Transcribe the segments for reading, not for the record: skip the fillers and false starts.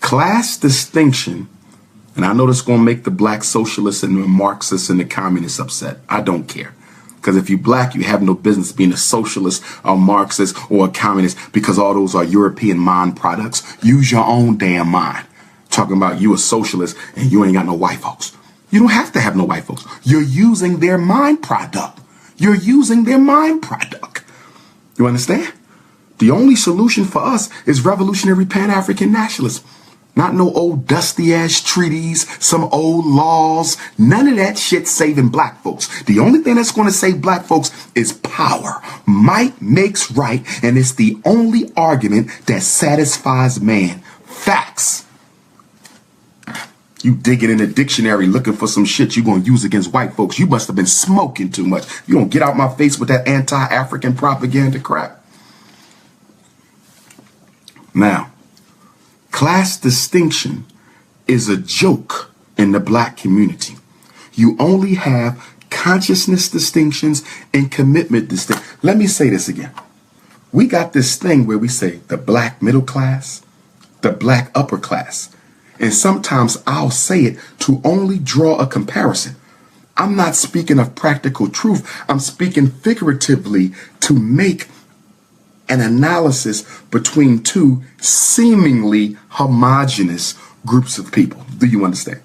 Class distinction, and I know this is going to make the black socialists and the Marxists and the communists upset. I don't care. Because if you're black, you have no business being a socialist or Marxist or a communist, because all those are European mind products. Use your own damn mind. Talking about you a socialist and you ain't got no white folks. You don't have to have no white folks. You're using their mind product. You're using their mind product. You understand? The only solution for us is revolutionary Pan-African nationalism. Not no old dusty ass treaties, some old laws, none of that shit saving black folks. The only thing that's going to save black folks is power. Might makes right, and it's the only argument that satisfies man. Facts. You digging in the dictionary looking for some shit you're going to use against white folks. You must have been smoking too much. You don't get out my face with that anti-African propaganda crap. Now, class distinction is a joke in the black community. You only have consciousness distinctions and commitment distinctions. Let me say this again. We got this thing where we say the black middle class, the black upper class. And sometimes I'll say it to only draw a comparison. I'm not speaking of practical truth. I'm speaking figuratively to make an analysis between two seemingly homogenous groups of people. Do you understand?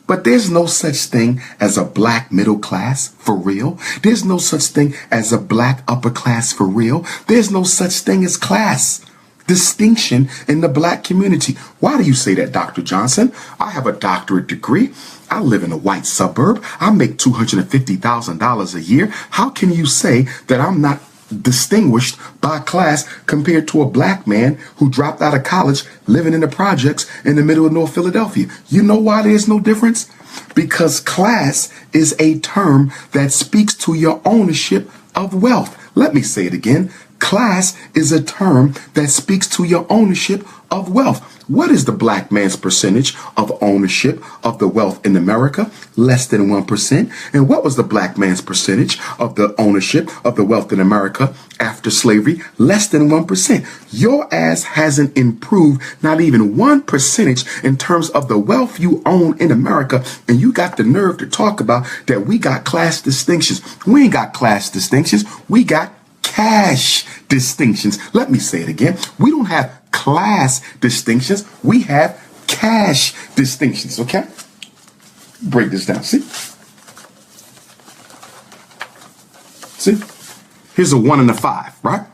But there's no such thing as a black middle class for real. There's no such thing as a black upper class for real. There's no such thing as class distinction in the black community. Why do you say that, Dr. Johnson? I have a doctorate degree. I live in a white suburb. I make $250,000 a year. How can you say that I'm not distinguished by class compared to a black man who dropped out of college living in the projects in the middle of North Philadelphia? You know why there's no difference? Because class is a term that speaks to your ownership of wealth. Let me say it again. Class is a term that speaks to your ownership of wealth. What is the black man's percentage of ownership of the wealth in America? Less than 1%. And what was the black man's percentage of the ownership of the wealth in America after slavery? Less than 1%. Your ass hasn't improved not even 1% in terms of the wealth you own in America. And you got the nerve to talk about that we got class distinctions. We ain't got class distinctions. We got cash distinctions. Let me say it again. We don't have class distinctions. We have cash distinctions. Okay? Break this down. See? Here's a 1 and a 5, right?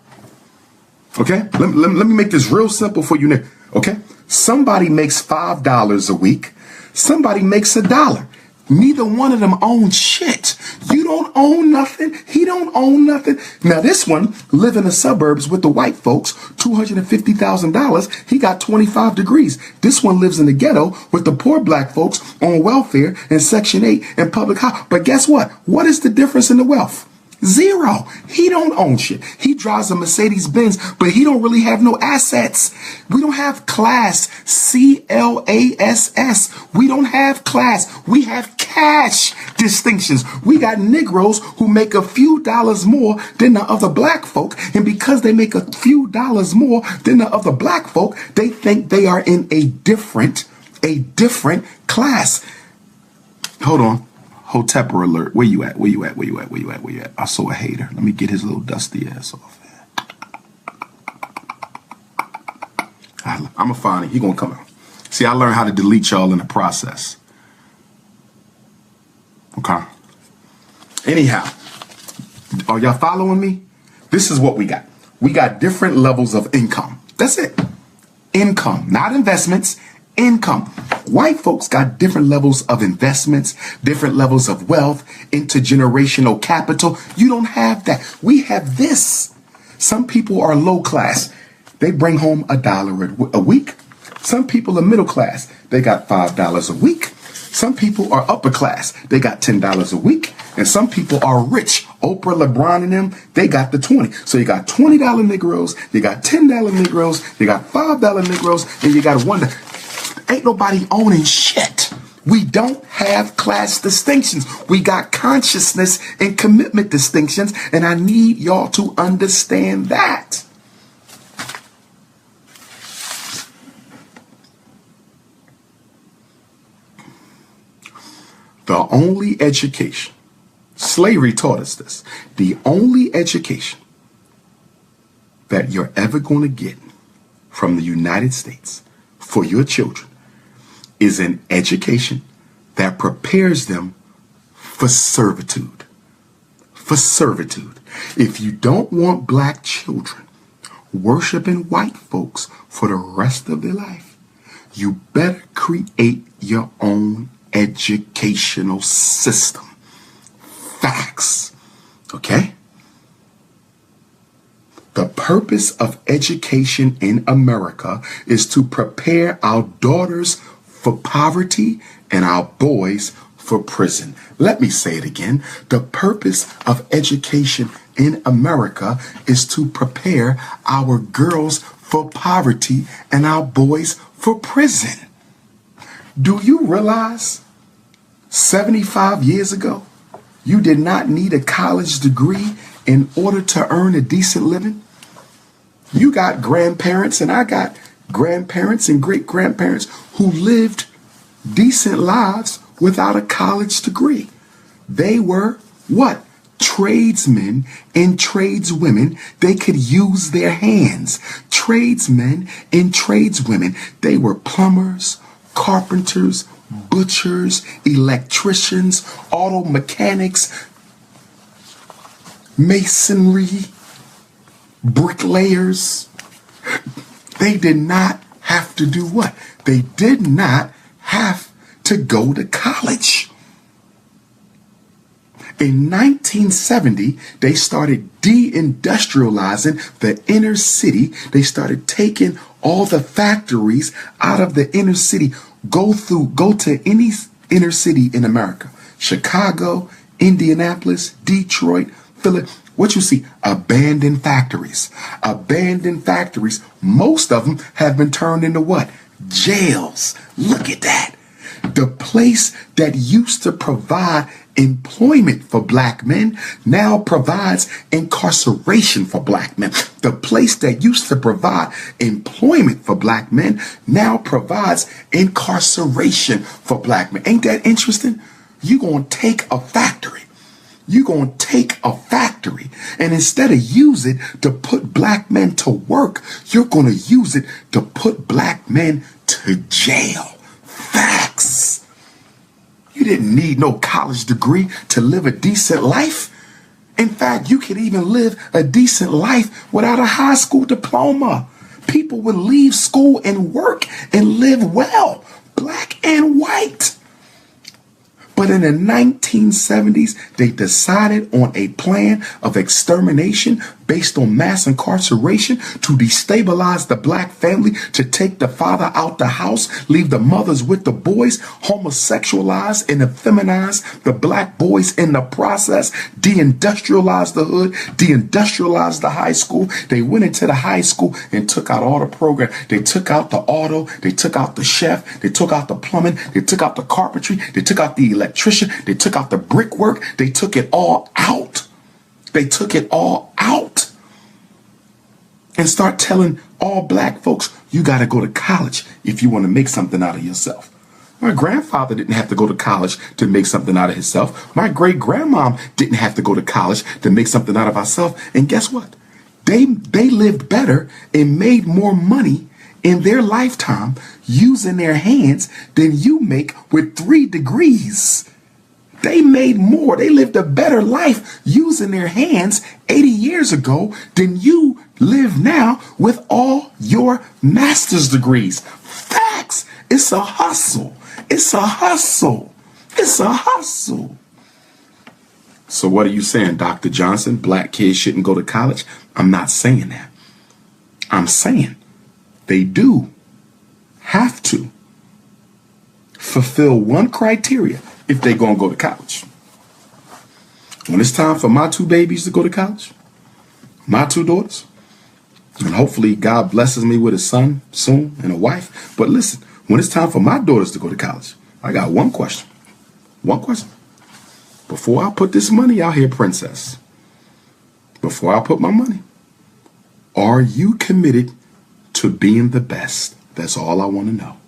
Okay? Let me make this real simple for you now. Okay? Somebody makes $5 a week. Somebody makes $1. Neither one of them owns shit. You don't own nothing. He don't own nothing. Now this one live in the suburbs with the white folks, $250,000. He got 25 degrees. This one lives in the ghetto with the poor black folks on welfare and Section 8 and public house. But guess what? What is the difference in the wealth? Zero. He don't own shit. He drives a Mercedes Benz, but he don't really have no assets. We don't have class. C-L-A-S-S. We don't have class. We have cash distinctions. We got Negroes who make a few dollars more than the other black folk. And because they make a few dollars more than the other black folk, they think they are in a different class. Hold on. Hotepper alert. Where you at? Where you at? Where you at? Where you at? Where you at? I saw a hater. Let me get his little dusty ass off. I'm going to find him. He going to come out. See, I learned how to delete y'all in the process. Okay. Anyhow, are y'all following me? This is what we got. We got different levels of income. That's it. Income, not investments. Income. White folks got different levels of investments, different levels of wealth, intergenerational capital. You don't have that. We have this. Some people are low class. They bring home $1 a week. Some people are middle class. They got $5 a week. Some people are upper class. They got $10 a week. And some people are rich. Oprah, LeBron, and them, they got the 20. So you got $20 Negroes, you got $10 Negroes, you got $5 Negroes, and you got $1. Ain't nobody owning shit. We don't have class distinctions. We got consciousness and commitment distinctions, and I need y'all to understand that. The only education, slavery taught us this, the only education that you're ever going to get from the United States for your children is an education that prepares them for servitude. For servitude. If you don't want black children worshiping white folks for the rest of their life, you better create your own educational system. Facts. Okay? The purpose of education in America is to prepare our daughters for poverty and our boys for prison. Let me say it again. The purpose of education in America is to prepare our girls for poverty and our boys for prison. Do you realize 75 years ago, you did not need a college degree in order to earn a decent living? You got grandparents, and I got grandparents and great-grandparents who lived decent lives without a college degree. They were what? Tradesmen and tradeswomen. They could use their hands. Tradesmen and tradeswomen. They were plumbers, carpenters, butchers, electricians, auto mechanics, masonry, bricklayers. They did not have to do what? They did not have to go to college. In 1970, they started deindustrializing the inner city. They started taking all the factories out of the inner city. Go to any inner city in America. Chicago, Indianapolis, Detroit, Philadelphia. What you see? Abandoned factories. Abandoned factories. Most of them have been turned into what? Jails. Look at that. The place that used to provide employment for black men now provides incarceration for black men. The place that used to provide employment for black men now provides incarceration for black men. Ain't that interesting? You're going to take a factory. You're going to take a factory, and instead of use it to put black men to work, you're going to use it to put black men to jail. Facts. You didn't need no college degree to live a decent life. In fact, you could even live a decent life without a high school diploma. People would leave school and work and live well, black and white. But in the 1970s, they decided on a plan of extermination based on mass incarceration to destabilize the black family, to take the father out the house, leave the mothers with the boys, homosexualize and effeminize the black boys in the process, deindustrialize the hood, deindustrialize the high school. They went into the high school and took out all the program. They took out the auto, they took out the chef, they took out the plumbing, they took out the carpentry, they took out the electrician, they took out the brickwork, they took it all out. They took it all out and start telling all black folks, you got to go to college if you want to make something out of yourself. My grandfather didn't have to go to college to make something out of himself. My great grandmom didn't have to go to college to make something out of herself. And guess what? They lived better and made more money in their lifetime using their hands than you make with 3 degrees. They made more. They lived a better life using their hands 80 years ago than you live now with all your master's degrees. Facts. It's a hustle. It's a hustle. It's a hustle. So what are you saying, Dr. Johnson? Black kids shouldn't go to college? I'm not saying that. I'm saying they do have to fulfill one criteria if they're going to go to college. When it's time for my 2 babies to go to college, my 2 daughters, and hopefully God blesses me with a son soon and a wife. But listen, when it's time for my daughters to go to college, I got one question. One question. Before I put this money out here, princess, before I put my money, are you committed to being the best? That's all I want to know.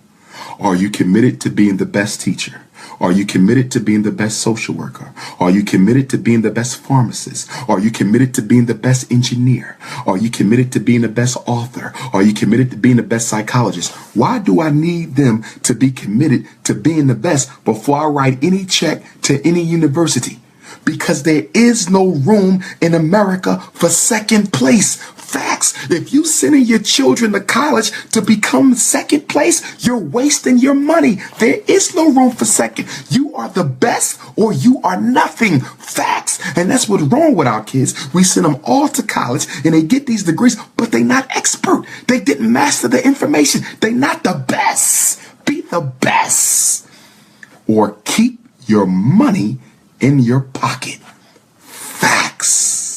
Are you committed to being the best teacher? Are you committed to being the best social worker? Are you committed to being the best pharmacist? Are you committed to being the best engineer? Are you committed to being the best author? Are you committed to being the best psychologist? Why do I need them to be committed to being the best before I write any check to any university? Because there is no room in America for second place. Facts. If you sending your children to college to become second place, you're wasting your money. There is no room for second. You are the best or you are nothing. Facts. And that's what's wrong with our kids. We send them all to college and they get these degrees, but they're not expert. They didn't master the information. They're not the best. Be the best. Or keep your money in your pocket. Facts.